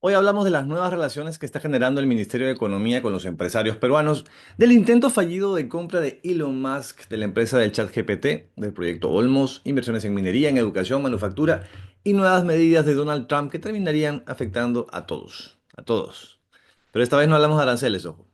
Hoy hablamos de las nuevas relaciones que está generando el Ministerio de Economía con los empresarios peruanos, del intento fallido de compra de Elon Musk de la empresa del ChatGPT, del proyecto Olmos, inversiones en minería, en educación, manufactura y nuevas medidas de Donald Trump que terminarían afectando a todos, a todos. Pero esta vez no hablamos de aranceles, ojo.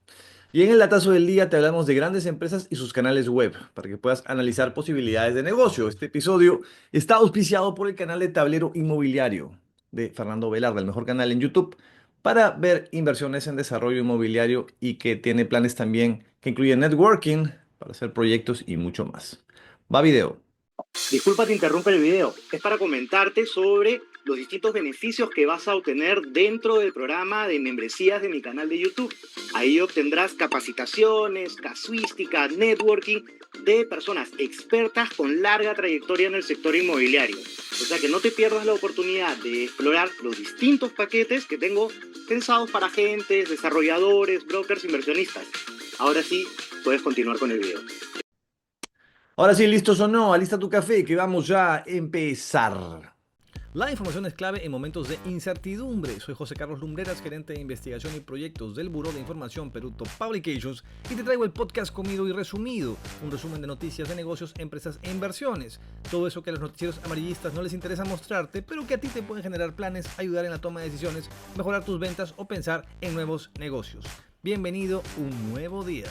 Y en el Latazo del Día te hablamos de grandes empresas y sus canales web para que puedas analizar posibilidades de negocio. Este episodio está auspiciado por el canal de Tablero Inmobiliario de Fernando Velarde, el mejor canal en YouTube para ver inversiones en desarrollo inmobiliario y que tiene planes también que incluyen networking para hacer proyectos y mucho más. Va video. Disculpa, te interrumpe el video. Es para comentarte sobre los distintos beneficios que vas a obtener dentro del programa de membresías de mi canal de YouTube. Ahí obtendrás capacitaciones, casuística, networking de personas expertas con larga trayectoria en el sector inmobiliario. O sea que no te pierdas la oportunidad de explorar los distintos paquetes que tengo pensados para agentes, desarrolladores, brokers, inversionistas. Ahora sí, puedes continuar con el video. Ahora sí, listos o no, alista tu café que vamos ya a empezar. La información es clave en momentos de incertidumbre. Soy José Carlos Lumbreras, gerente de investigación y proyectos del Buró de Información Perú Top Publications, y te traigo el podcast comido y resumido, un resumen de noticias de negocios, empresas e inversiones. Todo eso que a los noticieros amarillistas no les interesa mostrarte, pero que a ti te pueden generar planes, ayudar en la toma de decisiones, mejorar tus ventas o pensar en nuevos negocios. Bienvenido un nuevo día.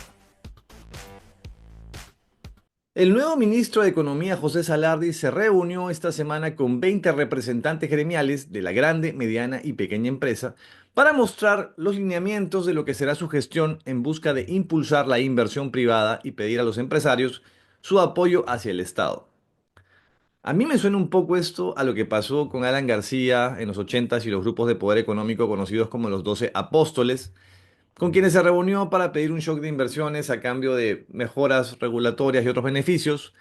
El nuevo ministro de Economía, José Salardi, se reunió esta semana con 20 representantes gremiales de la grande, mediana y pequeña empresa para mostrar los lineamientos de lo que será su gestión en busca de impulsar la inversión privada y pedir a los empresarios su apoyo hacia el Estado. A mí me suena un poco esto a lo que pasó con Alan García en los 80 y los grupos de poder económico conocidos como los 12 Apóstoles, con quienes se reunió para pedir un shock de inversiones a cambio de mejoras regulatorias y otros beneficios,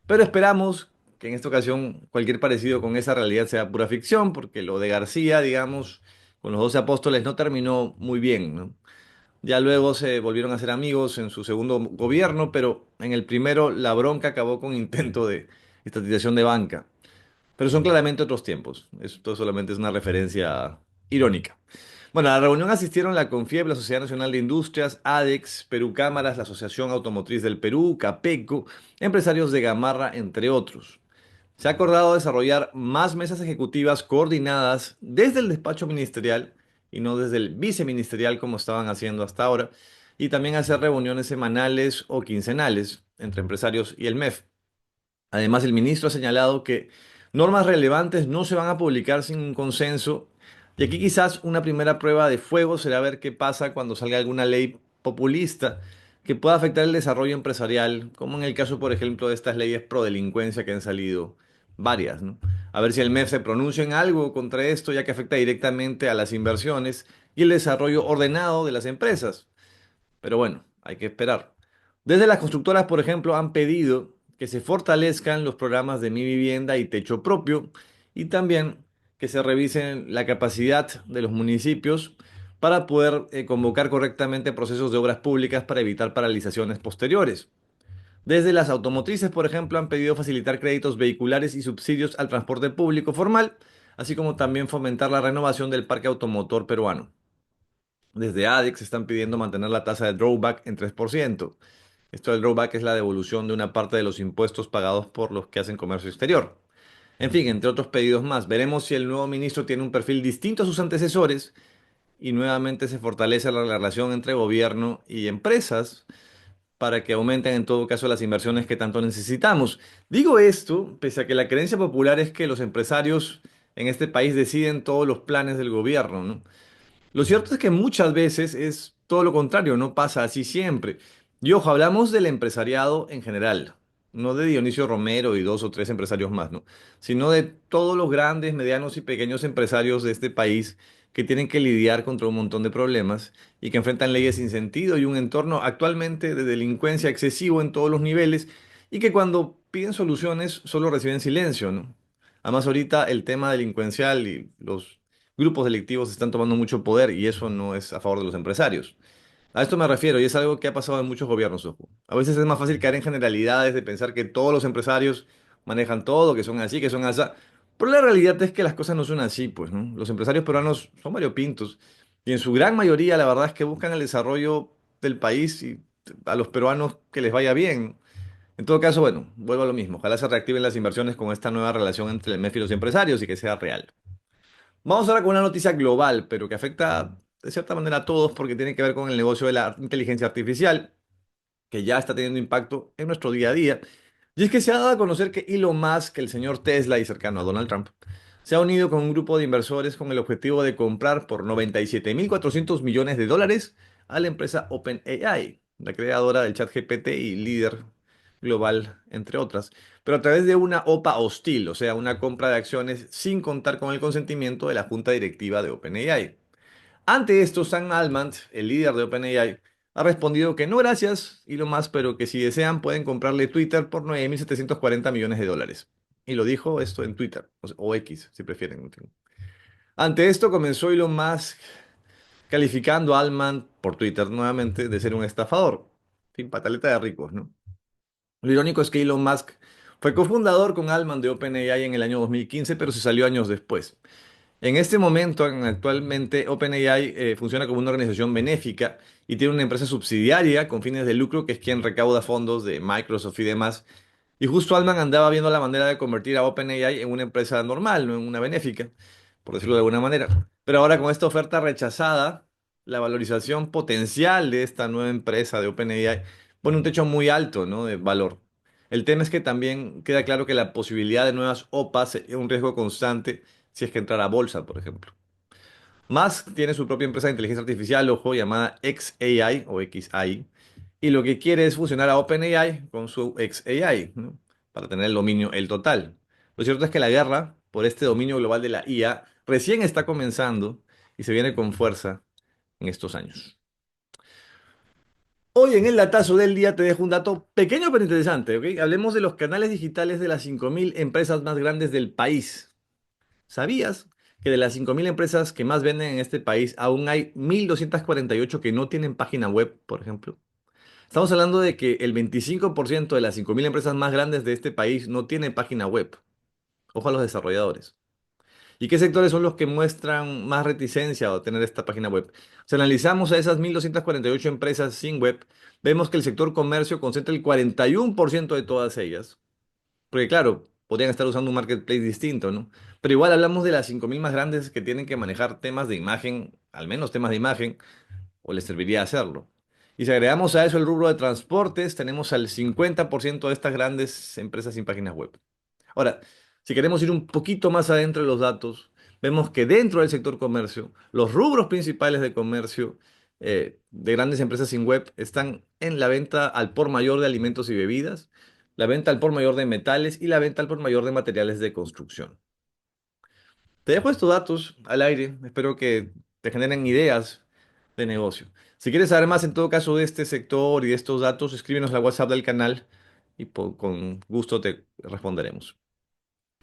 pero esperamos que en esta ocasión cualquier parecido con esa realidad sea pura ficción, porque lo de García, digamos, con los 12 apóstoles no terminó muy bien, ¿no? Ya luego se volvieron a ser amigos en su segundo gobierno, pero en el primero la bronca acabó con intento de estatización de banca. Pero son claramente otros tiempos. Esto solamente es una referencia irónica. Bueno, a la reunión asistieron la CONFIEB, la Sociedad Nacional de Industrias, ADEX, Perú Cámaras, la Asociación Automotriz del Perú, CAPECO, empresarios de Gamarra, entre otros. Se ha acordado desarrollar más mesas ejecutivas coordinadas desde el despacho ministerial y no desde el viceministerial como estaban haciendo hasta ahora, y también hacer reuniones semanales o quincenales entre empresarios y el MEF. Además, el ministro ha señalado que normas relevantes no se van a publicar sin un consenso, y aquí quizás una primera prueba de fuego será ver qué pasa cuando salga alguna ley populista que pueda afectar el desarrollo empresarial, como en el caso, por ejemplo, de estas leyes pro delincuencia que han salido varias, ¿no? A ver si el MEF se pronuncia en algo contra esto, ya que afecta directamente a las inversiones y el desarrollo ordenado de las empresas. Pero bueno, hay que esperar. Desde las constructoras, por ejemplo, han pedido que se fortalezcan los programas de Mi Vivienda y Techo Propio y también que se revisen la capacidad de los municipios para poder convocar correctamente procesos de obras públicas para evitar paralizaciones posteriores. Desde las automotrices, por ejemplo, han pedido facilitar créditos vehiculares y subsidios al transporte público formal, así como también fomentar la renovación del parque automotor peruano. Desde ADEX están pidiendo mantener la tasa de drawback en 3%. Esto del drawback es la devolución de una parte de los impuestos pagados por los que hacen comercio exterior. En fin, entre otros pedidos más. Veremos si el nuevo ministro tiene un perfil distinto a sus antecesores y nuevamente se fortalece la relación entre gobierno y empresas para que aumenten en todo caso las inversiones que tanto necesitamos. Digo esto pese a que la creencia popular es que los empresarios en este país deciden todos los planes del gobierno, ¿no? Lo cierto es que muchas veces es todo lo contrario, no pasa así siempre. Y ojo, hablamos del empresariado en general, no de Dionisio Romero y dos o tres empresarios más, ¿no? Sino de todos los grandes, medianos y pequeños empresarios de este país que tienen que lidiar contra un montón de problemas y que enfrentan leyes sin sentido y un entorno actualmente de delincuencia excesivo en todos los niveles y que cuando piden soluciones solo reciben silencio, ¿no? Además, ahorita el tema delincuencial y los grupos delictivos están tomando mucho poder y eso no es a favor de los empresarios. A esto me refiero y es algo que ha pasado en muchos gobiernos, ojo. A veces es más fácil caer en generalidades de pensar que todos los empresarios manejan todo, que son así, que son así, Pero la realidad es que las cosas no son así, pues, ¿no? Los empresarios peruanos son variopintos y en su gran mayoría la verdad es que buscan el desarrollo del país y a los peruanos que les vaya bien. En todo caso, bueno, vuelvo a lo mismo. Ojalá se reactiven las inversiones con esta nueva relación entre el MEF y los empresarios y que sea real. Vamos ahora con una noticia global, pero que afecta de cierta manera a todos porque tiene que ver con el negocio de la inteligencia artificial, que ya está teniendo impacto en nuestro día a día. Y es que se ha dado a conocer que Elon Musk, el señor Tesla y cercano a Donald Trump, se ha unido con un grupo de inversores con el objetivo de comprar por 97.400 millones de dólares a la empresa OpenAI, la creadora del ChatGPT y líder global, entre otras, pero a través de una OPA hostil, o sea, una compra de acciones sin contar con el consentimiento de la junta directiva de OpenAI. Ante esto, Sam Altman, el líder de OpenAI, ha respondido que no gracias y lo más, pero que si desean pueden comprarle Twitter por 9.740 millones de dólares. Y lo dijo esto en Twitter, o X, si prefieren. Ante esto comenzó Elon Musk calificando a Altman por Twitter nuevamente de ser un estafador. En fin, pataleta de ricos, ¿no? Lo irónico es que Elon Musk fue cofundador con Altman de OpenAI en el año 2015, pero se salió años después. En este momento, actualmente, OpenAI funciona como una organización benéfica y tiene una empresa subsidiaria con fines de lucro que es quien recauda fondos de Microsoft y demás. Y justo Altman andaba viendo la manera de convertir a OpenAI en una empresa normal, no en una benéfica, por decirlo de alguna manera. Pero ahora con esta oferta rechazada, la valorización potencial de esta nueva empresa de OpenAI pone un techo muy alto, ¿no? De valor. El tema es que también queda claro que la posibilidad de nuevas OPAs es un riesgo constante si es que entrara a bolsa, por ejemplo. Musk tiene su propia empresa de inteligencia artificial, ojo, llamada XAI o XAI, y lo que quiere es fusionar a OpenAI con su XAI, ¿no? Para tener el dominio el total. Lo cierto es que la guerra por este dominio global de la IA recién está comenzando y se viene con fuerza en estos años. Hoy en el datazo del día te dejo un dato pequeño pero interesante, ¿ok? Hablemos de los canales digitales de las 5.000 empresas más grandes del país. ¿Sabías que de las 5.000 empresas que más venden en este país, aún hay 1.248 que no tienen página web, por ejemplo? Estamos hablando de que el 25% de las 5.000 empresas más grandes de este país no tienen página web. Ojo a los desarrolladores. ¿Y qué sectores son los que muestran más reticencia a tener esta página web? Si analizamos a esas 1.248 empresas sin web, vemos que el sector comercio concentra el 41% de todas ellas. Porque claro, podrían estar usando un marketplace distinto, ¿no? Pero igual hablamos de las 5.000 más grandes que tienen que manejar temas de imagen, al menos temas de imagen, o les serviría hacerlo. Y si agregamos a eso el rubro de transportes, tenemos al 50% de estas grandes empresas sin páginas web. Ahora, si queremos ir un poquito más adentro de los datos, vemos que dentro del sector comercio, los rubros principales de comercio de grandes empresas sin web están en la venta al por mayor de alimentos y bebidas, la venta al por mayor de metales y la venta al por mayor de materiales de construcción. Te dejo estos datos al aire, espero que te generen ideas de negocio. Si quieres saber más en todo caso de este sector y de estos datos, escríbenos al WhatsApp del canal y con gusto te responderemos.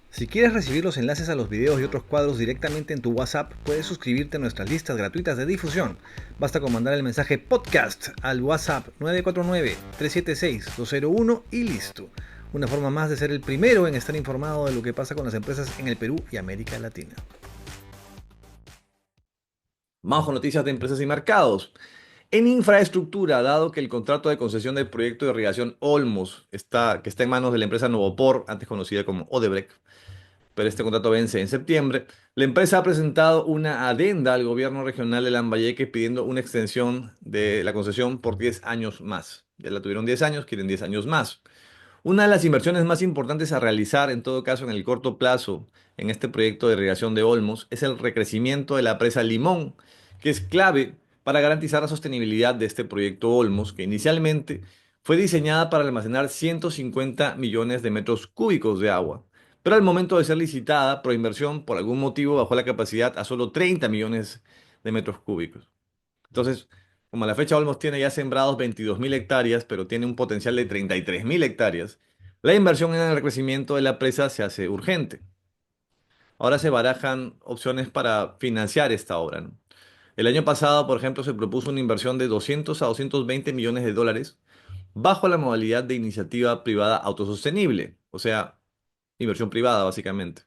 Si quieres recibir los enlaces a los videos y otros cuadros directamente en tu WhatsApp, puedes suscribirte a nuestras listas gratuitas de difusión. Basta con mandar el mensaje podcast al WhatsApp 949-376-201 y listo. Una forma más de ser el primero en estar informado de lo que pasa con las empresas en el Perú y América Latina. Vamos con noticias de empresas y mercados. En infraestructura, dado que el contrato de concesión del proyecto de irrigación Olmos que está en manos de la empresa Novopor, antes conocida como Odebrecht, pero este contrato vence en septiembre, la empresa ha presentado una adenda al gobierno regional de Lambayeque pidiendo una extensión de la concesión por 10 años más. Ya la tuvieron 10 años, quieren 10 años más. Una de las inversiones más importantes a realizar, en todo caso en el corto plazo, en este proyecto de irrigación de Olmos, es el recrecimiento de la presa Limón, que es clave para garantizar la sostenibilidad de este proyecto Olmos, que inicialmente fue diseñada para almacenar 150 millones de metros cúbicos de agua, pero al momento de ser licitada por inversión, por algún motivo bajó la capacidad a solo 30 millones de metros cúbicos. Entonces, como a la fecha Olmos tiene ya sembrados 22.000 hectáreas, pero tiene un potencial de 33.000 hectáreas, la inversión en el crecimiento de la presa se hace urgente. Ahora se barajan opciones para financiar esta obra, ¿no? El año pasado, por ejemplo, se propuso una inversión de 200 a 220 millones de dólares bajo la modalidad de iniciativa privada autosostenible, o sea, inversión privada básicamente.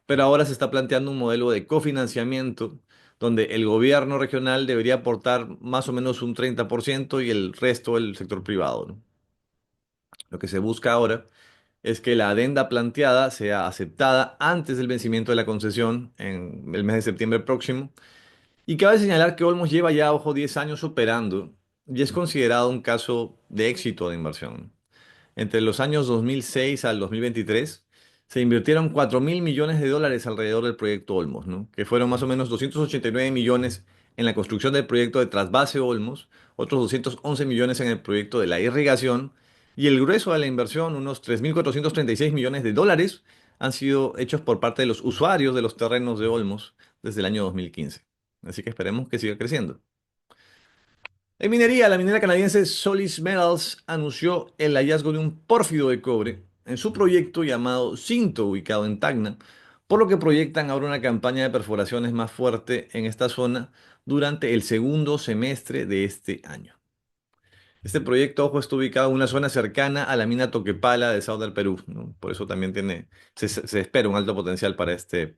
pero ahora se está planteando un modelo de cofinanciamiento donde el gobierno regional debería aportar más o menos un 30% y el resto el sector privado, ¿no? Lo que se busca ahora es que la adenda planteada sea aceptada antes del vencimiento de la concesión en el mes de septiembre próximo. Y cabe señalar que Olmos lleva ya, ojo, 10 años operando y es considerado un caso de éxito de inversión. Entre los años 2006 al 2023 se invirtieron 4.000 millones de dólares alrededor del proyecto Olmos, ¿no? Que fueron más o menos 289 millones en la construcción del proyecto de trasvase Olmos, otros 211 millones en el proyecto de la irrigación y el grueso de la inversión, unos 3.436 millones de dólares, han sido hechos por parte de los usuarios de los terrenos de Olmos desde el año 2015. Así que esperemos que siga creciendo. En minería, la minera canadiense Solis Metals anunció el hallazgo de un pórfido de cobre en su proyecto llamado Cinto, ubicado en Tacna, por lo que proyectan ahora una campaña de perforaciones más fuerte en esta zona durante el segundo semestre de este año. Este proyecto, ojo, está ubicado en una zona cercana a la mina Toquepala de Sao del Perú, ¿no? Por eso también se espera un alto potencial para este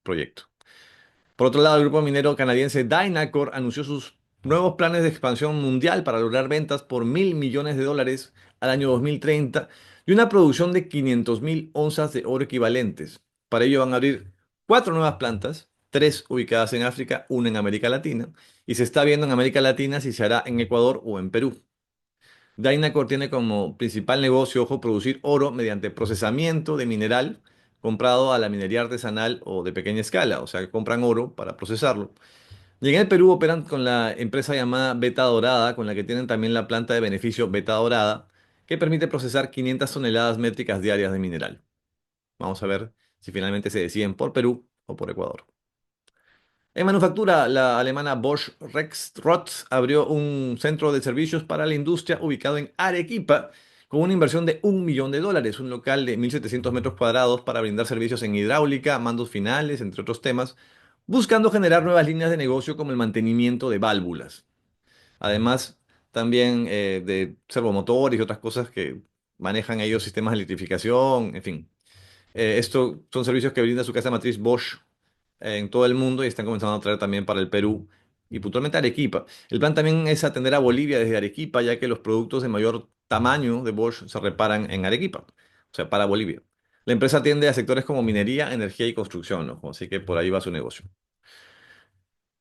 proyecto. Por otro lado, el grupo minero canadiense Dynacor anunció sus nuevos planes de expansión mundial para lograr ventas por 1.000 millones de dólares al año 2030 y una producción de 500.000 onzas de oro equivalentes. Para ello van a abrir cuatro nuevas plantas, tres ubicadas en África, una en América Latina, y se está viendo en América Latina si se hará en Ecuador o en Perú. Dynacor tiene como principal negocio, ojo, producir oro mediante procesamiento de mineral comprado a la minería artesanal o de pequeña escala, o sea, que compran oro para procesarlo. Y en el Perú operan con la empresa llamada Beta Dorada, con la que tienen también la planta de beneficio Beta Dorada, que permite procesar 500 toneladas métricas diarias de mineral. Vamos a ver si finalmente se deciden por Perú o por Ecuador. En manufactura, la alemana Bosch Rexroth abrió un centro de servicios para la industria ubicado en Arequipa con una inversión de $1 millón, un local de 1.700 metros cuadrados para brindar servicios en hidráulica, mandos finales, entre otros temas, buscando generar nuevas líneas de negocio como el mantenimiento de válvulas. Además, también de servomotores y otras cosas que manejan ellos sistemas de electrificación, en fin. Esto son servicios que brinda su casa matriz Bosch en todo el mundo y están comenzando a traer también para el Perú y puntualmente Arequipa. El plan también es atender a Bolivia desde Arequipa, ya que los productos de mayor tamaño de Bosch se reparan en Arequipa, o sea, para Bolivia. La empresa atiende a sectores como minería, energía y construcción, ¿no? Así que por ahí va su negocio.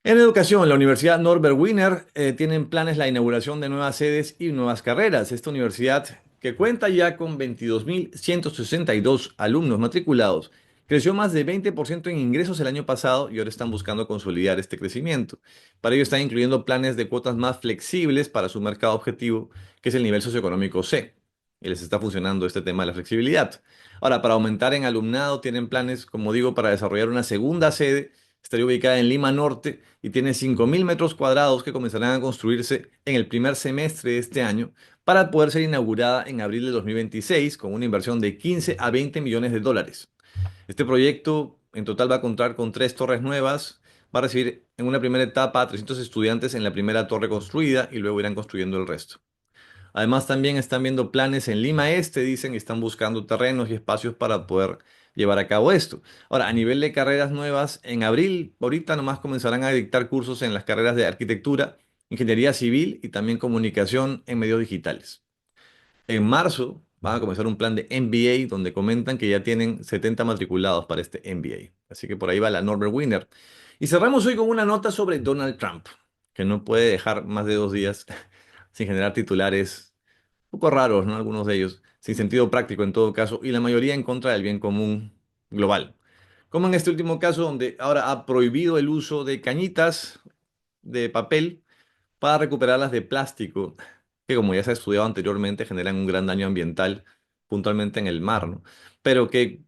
En educación, la Universidad Norbert Wiener tiene en planes la inauguración de nuevas sedes y nuevas carreras. Esta universidad, que cuenta ya con 22.162 alumnos matriculados, creció más de 20% en ingresos el año pasado y ahora están buscando consolidar este crecimiento. Para ello están incluyendo planes de cuotas más flexibles para su mercado objetivo, que es el nivel socioeconómico C. Y les está funcionando este tema de la flexibilidad. Ahora, para aumentar en alumnado, tienen planes, como digo, para desarrollar una segunda sede. Estaría ubicada en Lima Norte y tiene 5.000 metros cuadrados que comenzarán a construirse en el primer semestre de este año para poder ser inaugurada en abril de 2026 con una inversión de 15 a 20 millones de dólares. Este proyecto en total va a contar con tres torres nuevas, va a recibir en una primera etapa a 300 estudiantes en la primera torre construida y luego irán construyendo el resto. Además, también están viendo planes en Lima Este, dicen, y están buscando terrenos y espacios para poder llevar a cabo esto. Ahora, a nivel de carreras nuevas, en abril, ahorita nomás comenzarán a dictar cursos en las carreras de arquitectura, ingeniería civil y también comunicación en medios digitales. En marzo van a comenzar un plan de MBA donde comentan que ya tienen 70 matriculados para este MBA. Así que por ahí va la Norbert Wiener. Y cerramos hoy con una nota sobre Donald Trump, que no puede dejar más de 2 días sin generar titulares un poco raros, ¿no? Algunos de ellos, sin sentido práctico en todo caso, y la mayoría en contra del bien común global. Como en este último caso, donde ahora ha prohibido el uso de cañitas de papel para recuperarlas de plástico, que como ya se ha estudiado anteriormente, generan un gran daño ambiental, puntualmente en el mar, ¿no? Pero que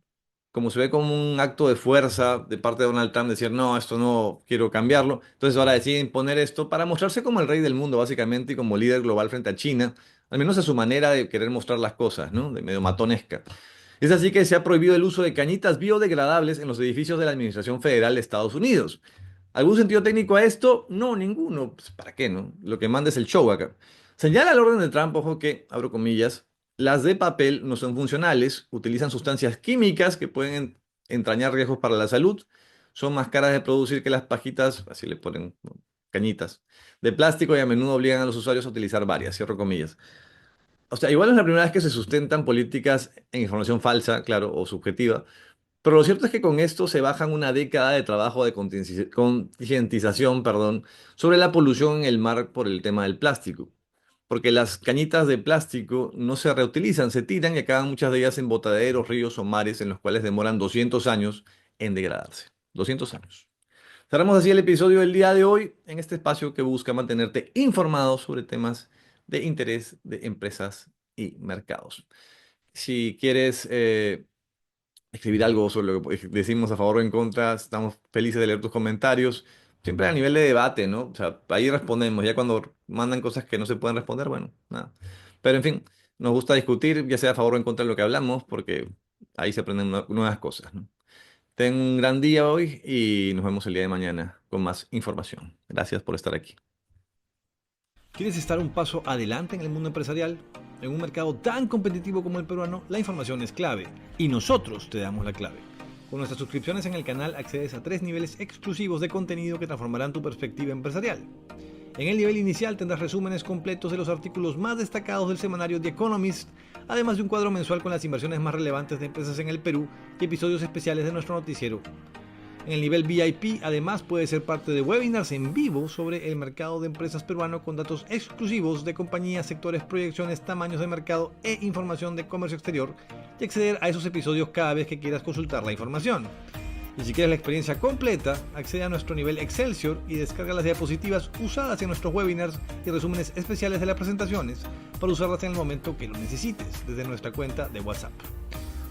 como se ve como un acto de fuerza de parte de Donald Trump, decir, no, esto no quiero cambiarlo. Entonces ahora deciden poner esto para mostrarse como el rey del mundo, básicamente, y como líder global frente a China, al menos a su manera de querer mostrar las cosas, ¿no? De medio matonesca. Es así que se ha prohibido el uso de cañitas biodegradables en los edificios de la Administración Federal de Estados Unidos. ¿Algún sentido técnico a esto? No, ninguno. Pues, ¿para qué, no? Lo que manda es el show acá. Señala el orden de Trump, ojo que, abro comillas, las de papel no son funcionales, utilizan sustancias químicas que pueden entrañar riesgos para la salud, son más caras de producir que las pajitas, así le ponen, ¿no?, cañitas, de plástico, y a menudo obligan a los usuarios a utilizar varias, cierro comillas. O sea, igual es la primera vez que se sustentan políticas en información falsa, claro, o subjetiva, pero lo cierto es que con esto se bajan una década de trabajo de concientización, perdón, sobre la polución en el mar por el tema del plástico. Porque las cañitas de plástico no se reutilizan, se tiran y acaban muchas de ellas en botaderos, ríos o mares en los cuales demoran 200 años en degradarse. 200 años. Cerramos así el episodio del día de hoy en este espacio que busca mantenerte informado sobre temas de interés de empresas y mercados. Si quieres escribir algo sobre lo que decimos a favor o en contra, estamos felices de leer tus comentarios. Siempre a nivel de debate, ¿no? O sea, ahí respondemos. Ya cuando mandan cosas que no se pueden responder, bueno, nada. Pero en fin, nos gusta discutir, ya sea a favor o en contra de lo que hablamos, porque ahí se aprenden nuevas cosas, ¿no? Ten un gran día hoy y nos vemos el día de mañana con más información. Gracias por estar aquí. ¿Quieres estar un paso adelante en el mundo empresarial? En un mercado tan competitivo como el peruano, la información es clave y nosotros te damos la clave. Con nuestras suscripciones en el canal accedes a 3 niveles exclusivos de contenido que transformarán tu perspectiva empresarial. En el nivel inicial tendrás resúmenes completos de los artículos más destacados del semanario The Economist, además de un cuadro mensual con las inversiones más relevantes de empresas en el Perú y episodios especiales de nuestro noticiero. En el nivel VIP, además, puedes ser parte de webinars en vivo sobre el mercado de empresas peruano con datos exclusivos de compañías, sectores, proyecciones, tamaños de mercado e información de comercio exterior, y acceder a esos episodios cada vez que quieras consultar la información. Y si quieres la experiencia completa, accede a nuestro nivel Excelsior y descarga las diapositivas usadas en nuestros webinars y resúmenes especiales de las presentaciones para usarlas en el momento que lo necesites desde nuestra cuenta de WhatsApp.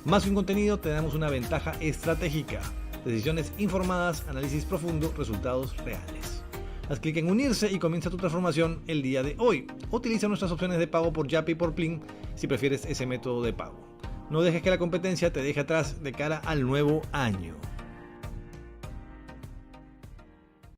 Más que un contenido, te damos una ventaja estratégica: decisiones informadas, análisis profundo, resultados reales. Haz clic en unirse y comienza tu transformación el día de hoy. Utiliza nuestras opciones de pago por Yape y por Plin si prefieres ese método de pago. No dejes que la competencia te deje atrás de cara al nuevo año.